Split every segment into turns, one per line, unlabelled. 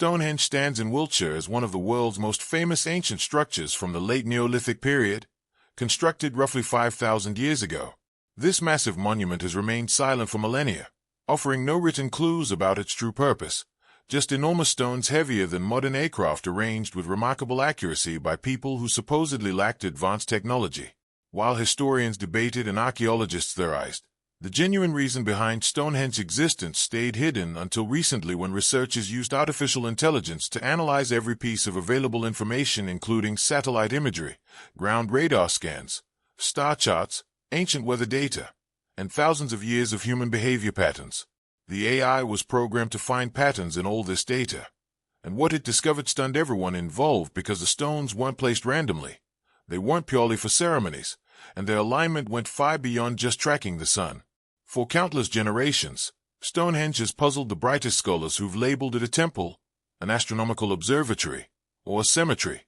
Stonehenge stands in Wiltshire as one of the world's most famous ancient structures from the late Neolithic period, constructed roughly 5,000 years ago. This massive monument has remained silent for millennia, offering no written clues about its true purpose, just enormous stones heavier than modern aircraft arranged with remarkable accuracy by people who supposedly lacked advanced technology. While historians debated and archaeologists theorized, the genuine reason behind Stonehenge's existence stayed hidden until recently when researchers used artificial intelligence to analyze every piece of available information, including satellite imagery, ground radar scans, star charts, ancient weather data, and thousands of years of human behavior patterns. The AI was programmed to find patterns in all this data, and what it discovered stunned everyone involved because the stones weren't placed randomly. They weren't purely for ceremonies, and their alignment went far beyond just tracking the sun. For countless generations, Stonehenge has puzzled the brightest scholars who've labeled it a temple, an astronomical observatory, or a cemetery.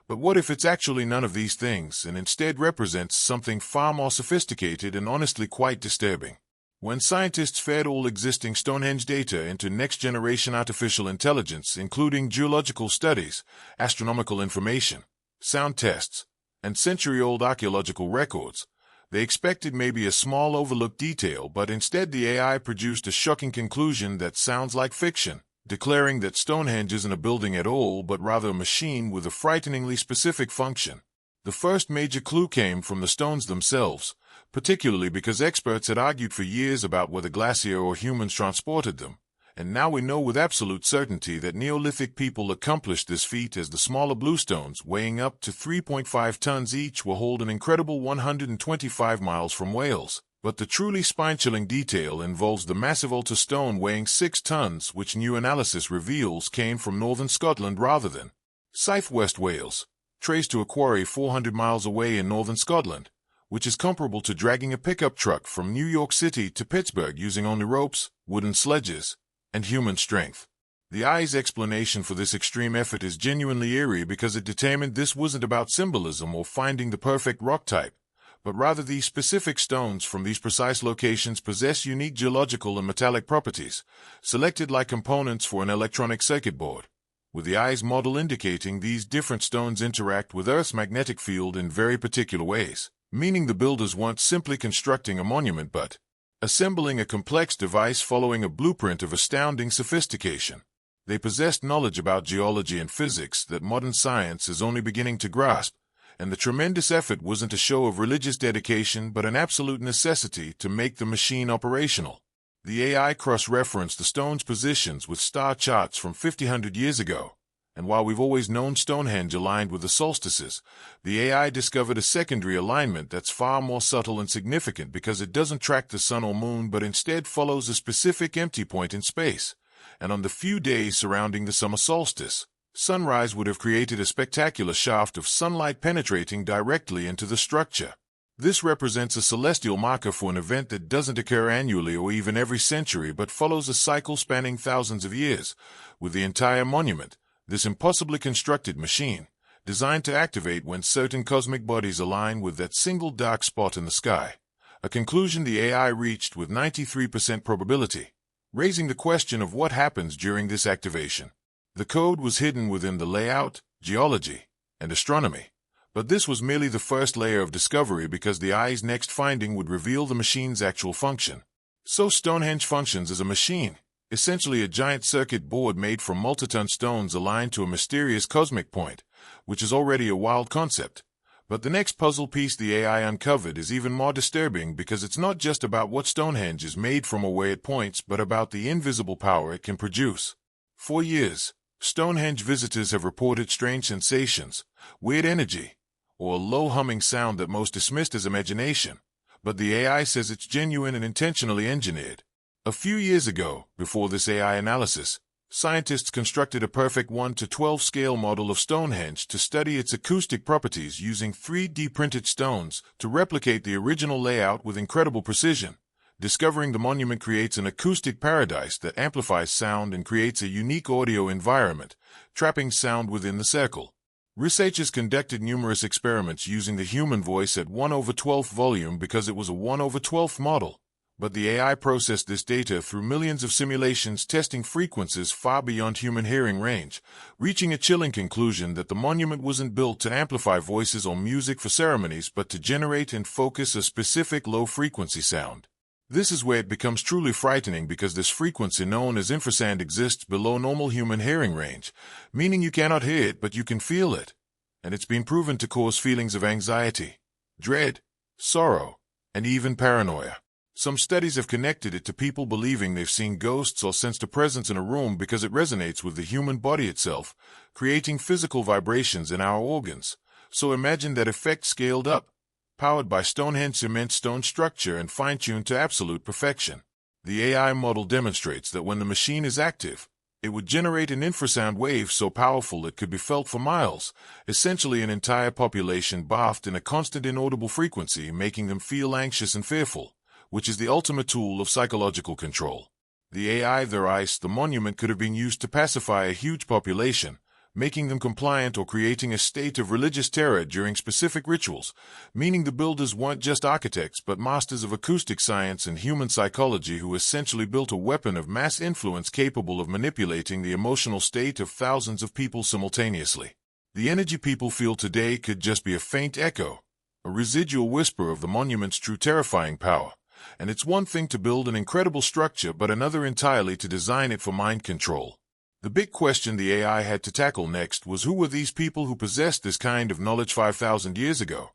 But what if it's actually none of these things and instead represents something far more sophisticated and honestly quite disturbing? When scientists fed all existing Stonehenge data into next-generation artificial intelligence, including geological studies, astronomical information, sound tests, and century-old archaeological records, they expected maybe a small overlooked detail, but instead the AI produced a shocking conclusion that sounds like fiction, declaring that Stonehenge isn't a building at all, but rather a machine with a frighteningly specific function. The first major clue came from the stones themselves, particularly because experts had argued for years about whether glacier or humans transported them, and now we know with absolute certainty that Neolithic people accomplished this feat, as the smaller bluestones, weighing up to 3.5 tons each, were hauled an incredible 125 miles from Wales. But the truly spine-chilling detail involves the massive altar stone weighing 6 tons, which new analysis reveals came from northern Scotland rather than southwest Wales, traced to a quarry 400 miles away in northern Scotland, which is comparable to dragging a pickup truck from New York City to Pittsburgh using only ropes, wooden sledges, and human strength. The AI's explanation for this extreme effort is genuinely eerie because it determined this wasn't about symbolism or finding the perfect rock type, but rather these specific stones from these precise locations possess unique geological and metallic properties, selected like components for an electronic circuit board, with the AI's model indicating these different stones interact with Earth's magnetic field in very particular ways, meaning the builders weren't simply constructing a monument but assembling a complex device following a blueprint of astounding sophistication. They possessed knowledge about geology and physics that modern science is only beginning to grasp, and the tremendous effort wasn't a show of religious dedication but an absolute necessity to make the machine operational. The AI cross-referenced the stone's positions with star charts from 500 years ago, and while we've always known Stonehenge aligned with the solstices, the AI discovered a secondary alignment that's far more subtle and significant because it doesn't track the sun or moon but instead follows a specific empty point in space. And on the few days surrounding the summer solstice, sunrise would have created a spectacular shaft of sunlight penetrating directly into the structure. This represents a celestial marker for an event that doesn't occur annually or even every century but follows a cycle spanning thousands of years, with the entire monument, this impossibly constructed machine, designed to activate when certain cosmic bodies align with that single dark spot in the sky, a conclusion the AI reached with 93% probability, raising the question of what happens during this activation. The code was hidden within the layout, geology, and astronomy, but this was merely the first layer of discovery because the AI's next finding would reveal the machine's actual function. So Stonehenge functions as a machine, essentially a giant circuit board made from multi-ton stones aligned to a mysterious cosmic point, which is already a wild concept. But the next puzzle piece the AI uncovered is even more disturbing because it's not just about what Stonehenge is made from or where it points, but about the invisible power it can produce. For years, Stonehenge visitors have reported strange sensations, weird energy, or a low humming sound that most dismissed as imagination, but the AI says it's genuine and intentionally engineered. A few years ago, before this AI analysis, scientists constructed a perfect 1:12 scale model of Stonehenge to study its acoustic properties using 3D printed stones to replicate the original layout with incredible precision, discovering the monument creates an acoustic paradise that amplifies sound and creates a unique audio environment, trapping sound within the circle. Researchers conducted numerous experiments using the human voice at 1/12 volume because it was a 1/12 model, But the AI processed this data through millions of simulations testing frequencies far beyond human hearing range, reaching a chilling conclusion that the monument wasn't built to amplify voices or music for ceremonies but to generate and focus a specific low-frequency sound. This is where it becomes truly frightening because this frequency known as infrasound exists below normal human hearing range, meaning you cannot hear it but you can feel it. And it's been proven to cause feelings of anxiety, dread, sorrow, and even paranoia. Some studies have connected it to people believing they've seen ghosts or sensed a presence in a room because it resonates with the human body itself, creating physical vibrations in our organs. So imagine that effect scaled up, powered by Stonehenge's immense stone structure and fine-tuned to absolute perfection. The AI model demonstrates that when the machine is active, it would generate an infrasound wave so powerful it could be felt for miles, essentially an entire population bathed in a constant inaudible frequency, making them feel anxious and fearful, which is the ultimate tool of psychological control. The AI theorized the monument could have been used to pacify a huge population, making them compliant or creating a state of religious terror during specific rituals, meaning the builders weren't just architects but masters of acoustic science and human psychology who essentially built a weapon of mass influence capable of manipulating the emotional state of thousands of people simultaneously. The energy people feel today could just be a faint echo, a residual whisper of the monument's true terrifying power. And it's one thing to build an incredible structure, but another entirely to design it for mind control. The big question the AI had to tackle next was who were these people who possessed this kind of knowledge 5,000 years ago?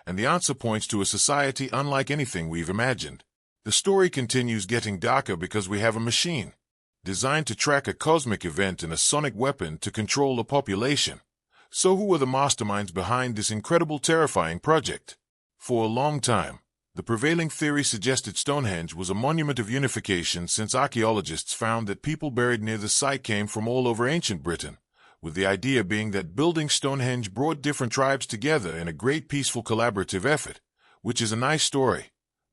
And the answer points to a society unlike anything we've imagined. The story continues getting darker because we have a machine designed to track a cosmic event and a sonic weapon to control a population. So who were the masterminds behind this incredible, terrifying project? For a long time, the prevailing theory suggested Stonehenge was a monument of unification since archaeologists found that people buried near the site came from all over ancient Britain, with the idea being that building Stonehenge brought different tribes together in a great peaceful collaborative effort, which is a nice story.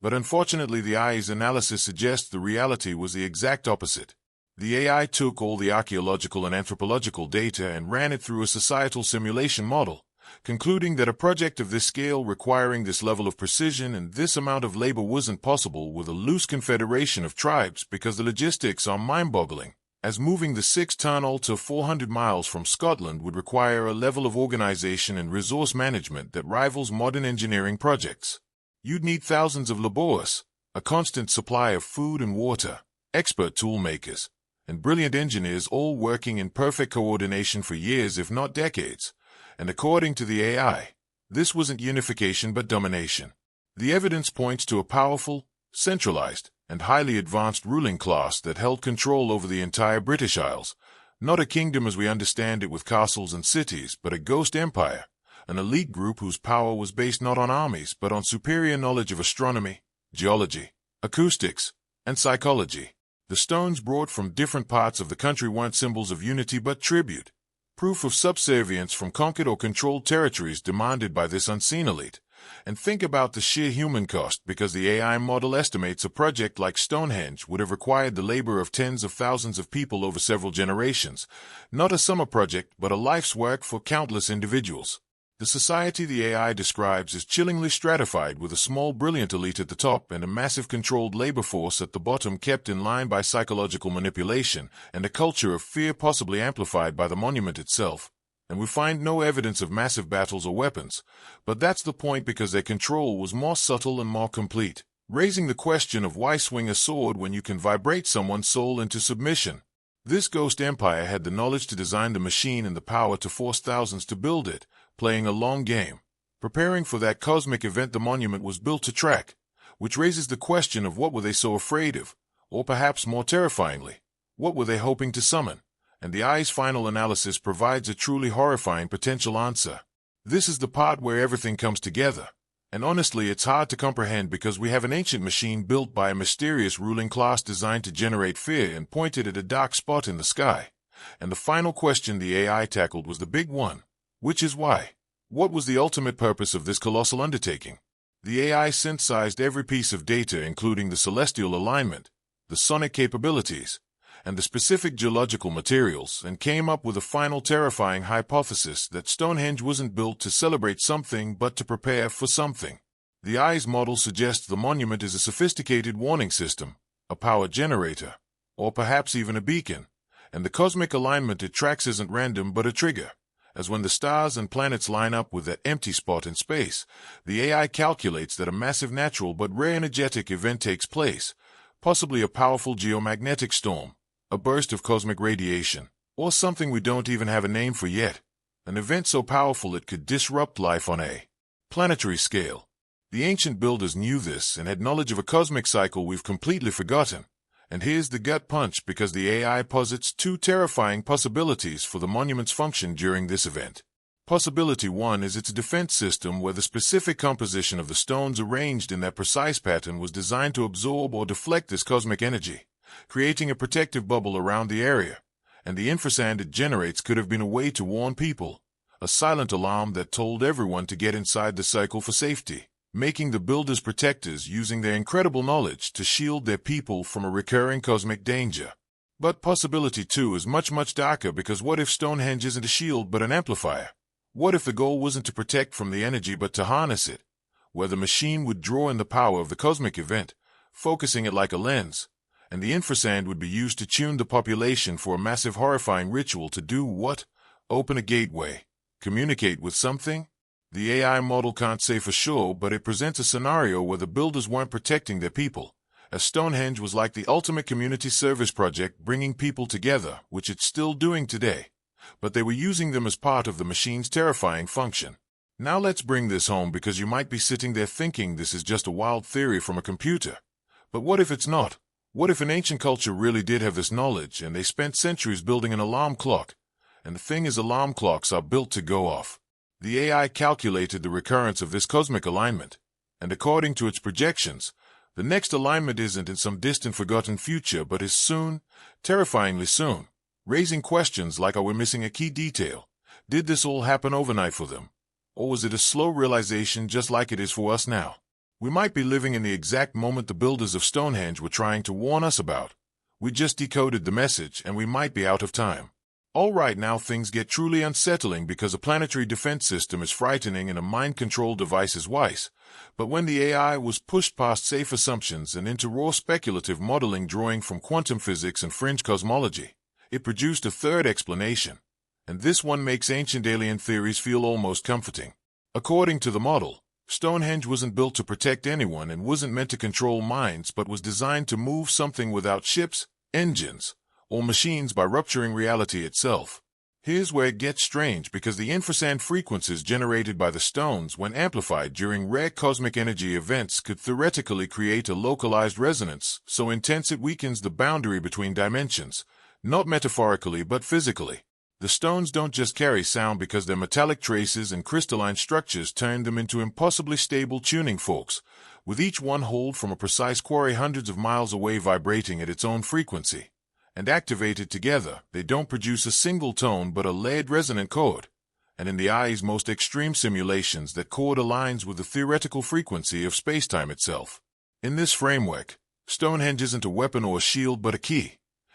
But unfortunately the AI's analysis suggests the reality was the exact opposite. The AI took all the archaeological and anthropological data and ran it through a societal simulation model, concluding that a project of this scale requiring this level of precision and this amount of labor wasn't possible with a loose confederation of tribes because the logistics are mind-boggling, as moving the 6-ton altar 400 miles from Scotland would require a level of organization and resource management that rivals modern engineering projects. You'd need thousands of laborers, a constant supply of food and water, expert toolmakers, and brilliant engineers all working in perfect coordination for years if not decades. And according to the AI, this wasn't unification but domination. The evidence points to a powerful, centralized, and highly advanced ruling class that held control over the entire British Isles, not a kingdom as we understand it with castles and cities, but a ghost empire, an elite group whose power was based not on armies but on superior knowledge of astronomy, geology, acoustics, and psychology. The stones brought from different parts of the country weren't symbols of unity but tribute, proof of subservience from conquered or controlled territories demanded by this unseen elite. And think about the sheer human cost, because the AI model estimates a project like Stonehenge would have required the labor of tens of thousands of people over several generations, not a summer project but a life's work for countless individuals. The society the AI describes is chillingly stratified, with a small brilliant elite at the top and a massive controlled labor force at the bottom kept in line by psychological manipulation and a culture of fear possibly amplified by the monument itself. And we find no evidence of massive battles or weapons, but that's the point because their control was more subtle and more complete, raising the question of why swing a sword when you can vibrate someone's soul into submission. This ghost empire had the knowledge to design the machine and the power to force thousands to build it, playing a long game, preparing for that cosmic event the monument was built to track, which raises the question of what were they so afraid of, or perhaps more terrifyingly, what were they hoping to summon? And the AI's final analysis provides a truly horrifying potential answer. This is the part where everything comes together, and honestly it's hard to comprehend because we have an ancient machine built by a mysterious ruling class designed to generate fear and pointed at a dark spot in the sky. And the final question the AI tackled was the big one. Which is why? What was the ultimate purpose of this colossal undertaking? The AI synthesized every piece of data, including the celestial alignment, the sonic capabilities, and the specific geological materials, and came up with a final terrifying hypothesis that Stonehenge wasn't built to celebrate something but to prepare for something. The EYE's model suggests the monument is a sophisticated warning system, a power generator, or perhaps even a beacon, and the cosmic alignment it tracks isn't random but a trigger. As when the stars and planets line up with that empty spot in space, the AI calculates that a massive natural but rare energetic event takes place, possibly a powerful geomagnetic storm, a burst of cosmic radiation, or something we don't even have a name for yet, an event so powerful it could disrupt life on a planetary scale. The ancient builders knew this and had knowledge of a cosmic cycle we've completely forgotten. And here's the gut punch, because the AI posits two terrifying possibilities for the monument's function during this event. Possibility 1 is its defense system, where the specific composition of the stones arranged in that precise pattern was designed to absorb or deflect this cosmic energy, creating a protective bubble around the area. And the infrasound it generates could have been a way to warn people, a silent alarm that told everyone to get inside the cycle for safety, making the builders protectors using their incredible knowledge to shield their people from a recurring cosmic danger. But possibility 2 is much darker, because what if Stonehenge isn't a shield but an amplifier? What if the goal wasn't to protect from the energy but to harness it, where the machine would draw in the power of the cosmic event, focusing it like a lens, and the infrasound would be used to tune the population for a massive horrifying ritual to do what? Open a gateway, communicate with something? The AI model can't say for sure, but it presents a scenario where the builders weren't protecting their people, as Stonehenge was like the ultimate community service project bringing people together, which it's still doing today, but they were using them as part of the machine's terrifying function. Now let's bring this home, because you might be sitting there thinking this is just a wild theory from a computer. But what if it's not? What if an ancient culture really did have this knowledge and they spent centuries building an alarm clock? And the thing is, alarm clocks are built to go off. The AI calculated the recurrence of this cosmic alignment, and according to its projections, the next alignment isn't in some distant forgotten future but is soon, terrifyingly soon, raising questions like, are we missing a key detail? Did this all happen overnight for them? Or was it a slow realization just like it is for us now? We might be living in the exact moment the builders of Stonehenge were trying to warn us about. We just decoded the message and we might be out of time. All right, now things get truly unsettling, because a planetary defense system is frightening and a mind-control device is wise. But when the AI was pushed past safe assumptions and into raw speculative modeling drawing from quantum physics and fringe cosmology, it produced a third explanation. And this one makes ancient alien theories feel almost comforting. According to the model, Stonehenge wasn't built to protect anyone and wasn't meant to control minds, but was designed to move something without ships, engines, or machines by rupturing reality itself. Here's where it gets strange, because the infrasound frequencies generated by the stones, when amplified during rare cosmic energy events, could theoretically create a localized resonance so intense it weakens the boundary between dimensions, not metaphorically but physically. The stones don't just carry sound because their metallic traces and crystalline structures turn them into impossibly stable tuning forks, with each one hauled from a precise quarry hundreds of miles away, vibrating at its own frequency. And activated together, they don't produce a single tone but a layered resonant chord. And in the EYE's most extreme simulations, that chord aligns with the theoretical frequency of spacetime itself. In this framework, Stonehenge isn't a weapon or a shield but a key.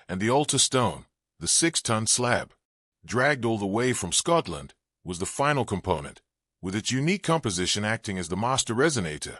And the altar stone, the 6-ton slab, dragged all the way from Scotland, was the final component, with its unique composition acting as the master resonator,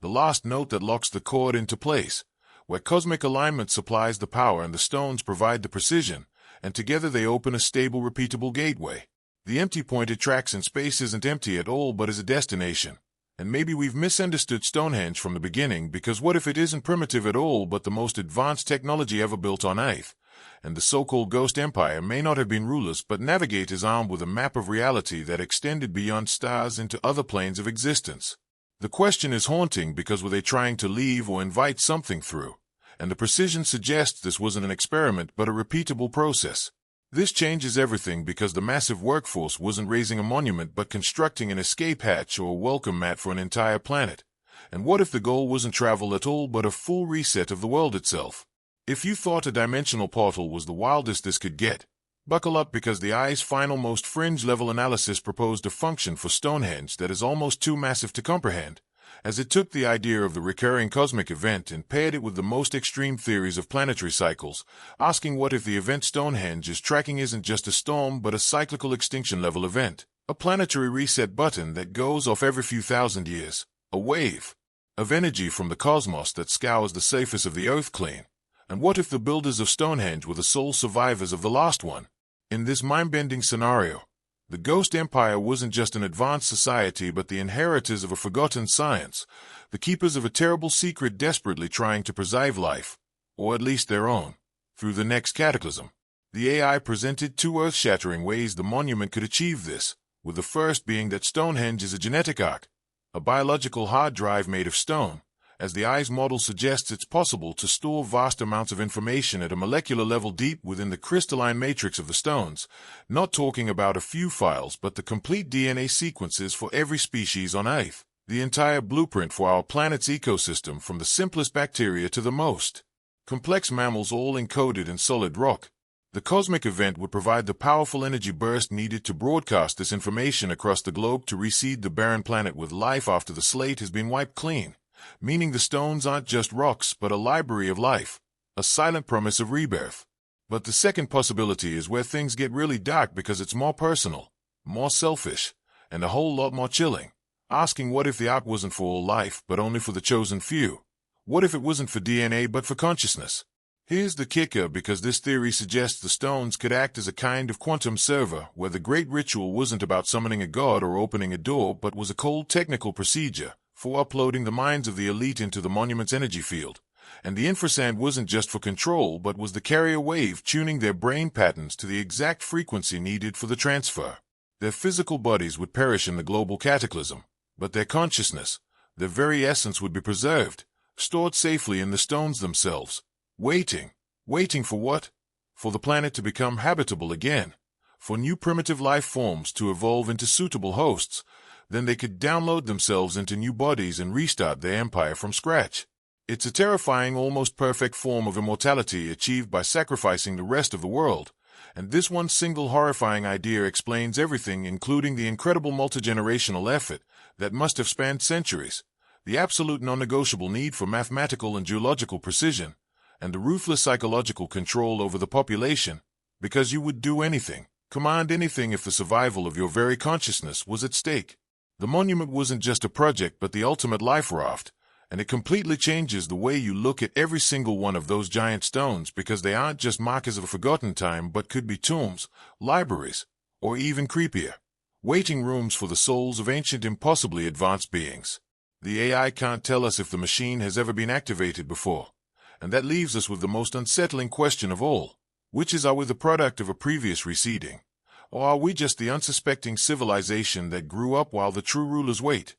the last note that locks the chord into place, where cosmic alignment supplies the power and the stones provide the precision, and together they open a stable, repeatable gateway. The empty point it tracks in space isn't empty at all but is a destination. And maybe we've misunderstood Stonehenge from the beginning, because what if it isn't primitive at all but the most advanced technology ever built on Earth? And the so-called Ghost Empire may not have been rulers but navigators armed with a map of reality that extended beyond stars into other planes of existence. The question is haunting, because were they trying to leave or invite something through? And the precision suggests this wasn't an experiment but a repeatable process. This changes everything, because the massive workforce wasn't raising a monument but constructing an escape hatch or a welcome mat for an entire planet. And what if the goal wasn't travel at all but a full reset of the world itself? If you thought a dimensional portal was the wildest this could get, buckle up, because the EYE's final, most fringe-level analysis proposed a function for Stonehenge that is almost too massive to comprehend, as it took the idea of the recurring cosmic event and paired it with the most extreme theories of planetary cycles, asking what if the event Stonehenge is tracking isn't just a storm but a cyclical extinction-level event, a planetary reset button that goes off every few thousand years, A wave of energy from the cosmos that scours the surface of the earth clean. And what if the builders of Stonehenge were the sole survivors of the last one? In this mind-bending scenario, the Ghost Empire wasn't just an advanced society but the inheritors of a forgotten science, the keepers of a terrible secret desperately trying to preserve life, or at least their own, through the next cataclysm. The AI presented two earth-shattering ways the monument could achieve this, with the first being that Stonehenge is a genetic ark, a biological hard drive made of stone. As the AI's model suggests, it's possible to store vast amounts of information at a molecular level deep within the crystalline matrix of the stones, not talking about a few files but the complete DNA sequences for every species on Earth, the entire blueprint for our planet's ecosystem from the simplest bacteria to the most complex mammals, all encoded in solid rock. The cosmic event would provide the powerful energy burst needed to broadcast this information across the globe to reseed the barren planet with life after the slate has been wiped clean. Meaning the stones aren't just rocks but a library of life, a silent promise of rebirth. But the second possibility is where things get really dark because it's more personal, more selfish, and a whole lot more chilling. Asking what if the ark wasn't for all life but only for the chosen few? What if it wasn't for DNA but for consciousness? Here's the kicker, because this theory suggests the stones could act as a kind of quantum server where the great ritual wasn't about summoning a god or opening a door but was a cold technical procedure for uploading the minds of the elite into the monument's energy field. And the infrasound wasn't just for control but was the carrier wave tuning their brain patterns to the exact frequency needed for the transfer. Their physical bodies would perish in the global cataclysm, but their consciousness, their very essence, would be preserved, stored safely in the stones themselves. Waiting for what? For the planet to become habitable again, for new primitive life forms to evolve into suitable hosts. Then they could download themselves into new bodies and restart their empire from scratch. It's a terrifying, almost perfect form of immortality achieved by sacrificing the rest of the world. And this one single horrifying idea explains everything, including the incredible multi-generational effort that must have spanned centuries, the absolute non-negotiable need for mathematical and geological precision, and the ruthless psychological control over the population, because you would do anything, command anything if the survival of your very consciousness was at stake. The monument wasn't just a project but the ultimate life raft, and it completely changes the way you look at every single one of those giant stones, because they aren't just markers of a forgotten time but could be tombs, libraries, or even creepier, waiting rooms for the souls of ancient, impossibly advanced beings. The AI can't tell us if the machine has ever been activated before, and that leaves us with the most unsettling question of all, which is, are we the product of a previous reseeding? Or are we just the unsuspecting civilization that grew up while the true rulers wait?